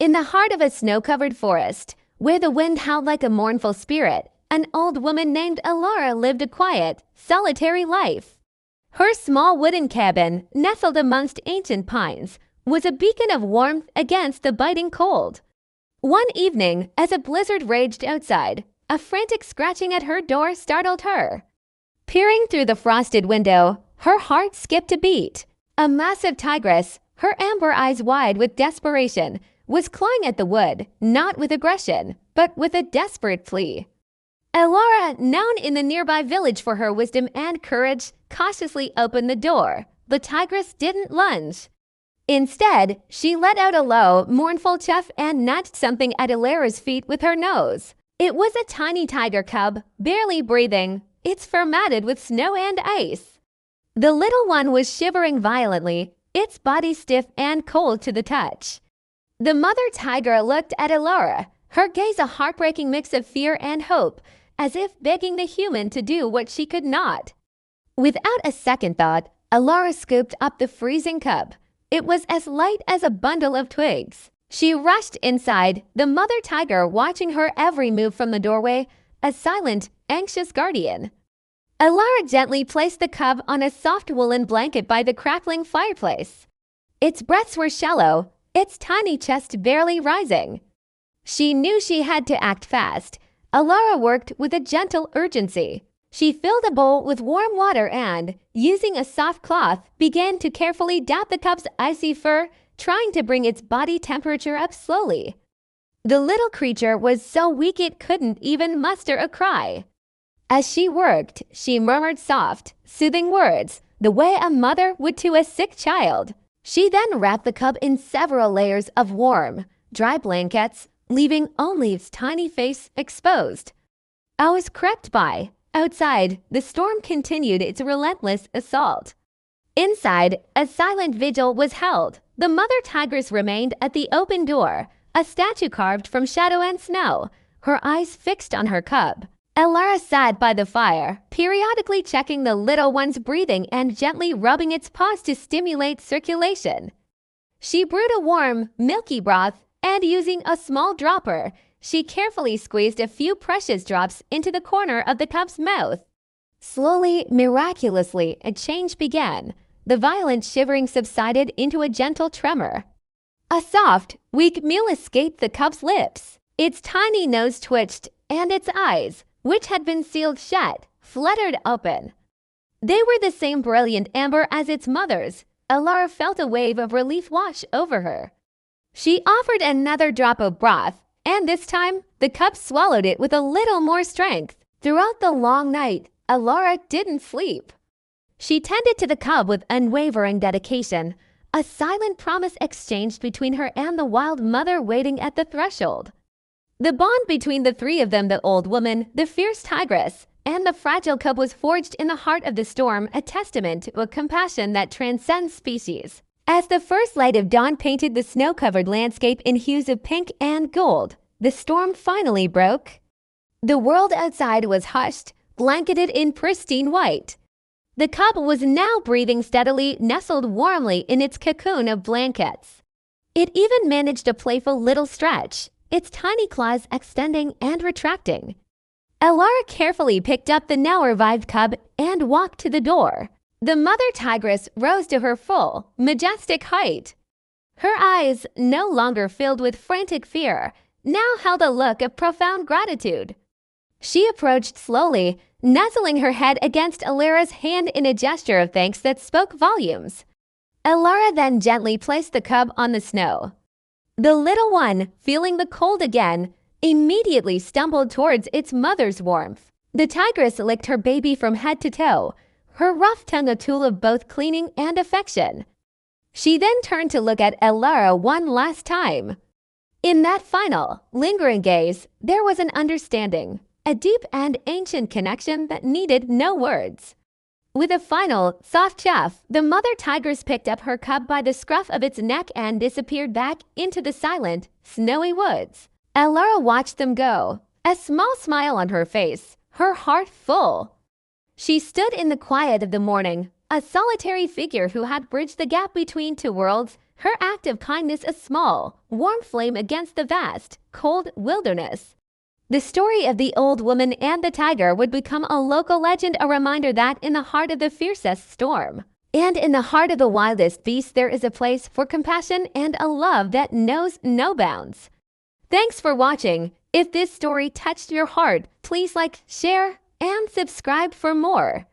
In the heart of a snow-covered forest, where the wind howled like a mournful spirit, an old woman named Alara lived a quiet, solitary life. Her small wooden cabin, nestled amongst ancient pines, was a beacon of warmth against the biting cold. One evening, as a blizzard raged outside, a frantic scratching at her door startled her. Peering through the frosted window, her heart skipped a beat. A massive tigress, her amber eyes wide with desperation, was clawing at the wood, not with aggression, but with a desperate plea. Alara, known in the nearby village for her wisdom and courage, cautiously opened the door. The tigress didn't lunge. Instead, she let out a low, mournful chuff and nudged something at Alara's feet with her nose. It was a tiny tiger cub, barely breathing, its fur matted with snow and ice. The little one was shivering violently, its body stiff and cold to the touch. The mother tiger looked at Alara, her gaze a heartbreaking mix of fear and hope, as if begging the human to do what she could not. Without a second thought, Alara scooped up the freezing cub. It was as light as a bundle of twigs. She rushed inside, the mother tiger watching her every move from the doorway, a silent, anxious guardian. Alara gently placed the cub on a soft woolen blanket by the crackling fireplace. Its breaths were shallow, its tiny chest barely rising. She knew she had to act fast. Alara worked with a gentle urgency. She filled a bowl with warm water and, using a soft cloth, began to carefully dap the cub's icy fur, trying to bring its body temperature up slowly. The little creature was so weak it couldn't even muster a cry. As she worked, she murmured soft, soothing words, the way a mother would to a sick child. She then wrapped the cub in several layers of warm, dry blankets, leaving only its tiny face exposed. Hours crept by. Outside, the storm continued its relentless assault. Inside, a silent vigil was held. The mother tigress remained at the open door, a statue carved from shadow and snow, her eyes fixed on her cub. Alara sat by the fire, periodically checking the little one's breathing and gently rubbing its paws to stimulate circulation. She brewed a warm, milky broth, and using a small dropper, she carefully squeezed a few precious drops into the corner of the cub's mouth. Slowly, miraculously, a change began. The violent shivering subsided into a gentle tremor. A soft, weak mew escaped the cub's lips. Its tiny nose twitched, and its eyes, which had been sealed shut, fluttered open. They were the same brilliant amber as its mother's. Alara felt a wave of relief wash over her. She offered another drop of broth, and this time, the cub swallowed it with a little more strength. Throughout the long night, Alara didn't sleep. She tended to the cub with unwavering dedication, a silent promise exchanged between her and the wild mother waiting at the threshold. The bond between the three of them, the old woman, the fierce tigress, and the fragile cub, was forged in the heart of the storm, a testament to a compassion that transcends species. As the first light of dawn painted the snow-covered landscape in hues of pink and gold, the storm finally broke. The world outside was hushed, blanketed in pristine white. The cub was now breathing steadily, nestled warmly in its cocoon of blankets. It even managed a playful little stretch, its tiny claws extending and retracting. Alara carefully picked up the now revived cub and walked to the door. The mother tigress rose to her full, majestic height. Her eyes, no longer filled with frantic fear, now held a look of profound gratitude. She approached slowly, nuzzling her head against Alara's hand in a gesture of thanks that spoke volumes. Alara then gently placed the cub on the snow. The little one, feeling the cold again, immediately stumbled towards its mother's warmth. The tigress licked her baby from head to toe, her rough tongue a tool of both cleaning and affection. She then turned to look at Alara one last time. In that final, lingering gaze, there was an understanding, a deep and ancient connection that needed no words. With a final, soft chuff, the mother tigress picked up her cub by the scruff of its neck and disappeared back into the silent, snowy woods. Alara watched them go, a small smile on her face, her heart full. She stood in the quiet of the morning, a solitary figure who had bridged the gap between two worlds, Her act of kindness a small, warm flame against the vast, cold wilderness. The story of the old woman and the tiger would become a local legend, a reminder that in the heart of the fiercest storm, and in the heart of the wildest beast, there is a place for compassion and a love that knows no bounds. Thanks for watching. If this story touched your heart, please like, share, and subscribe for more.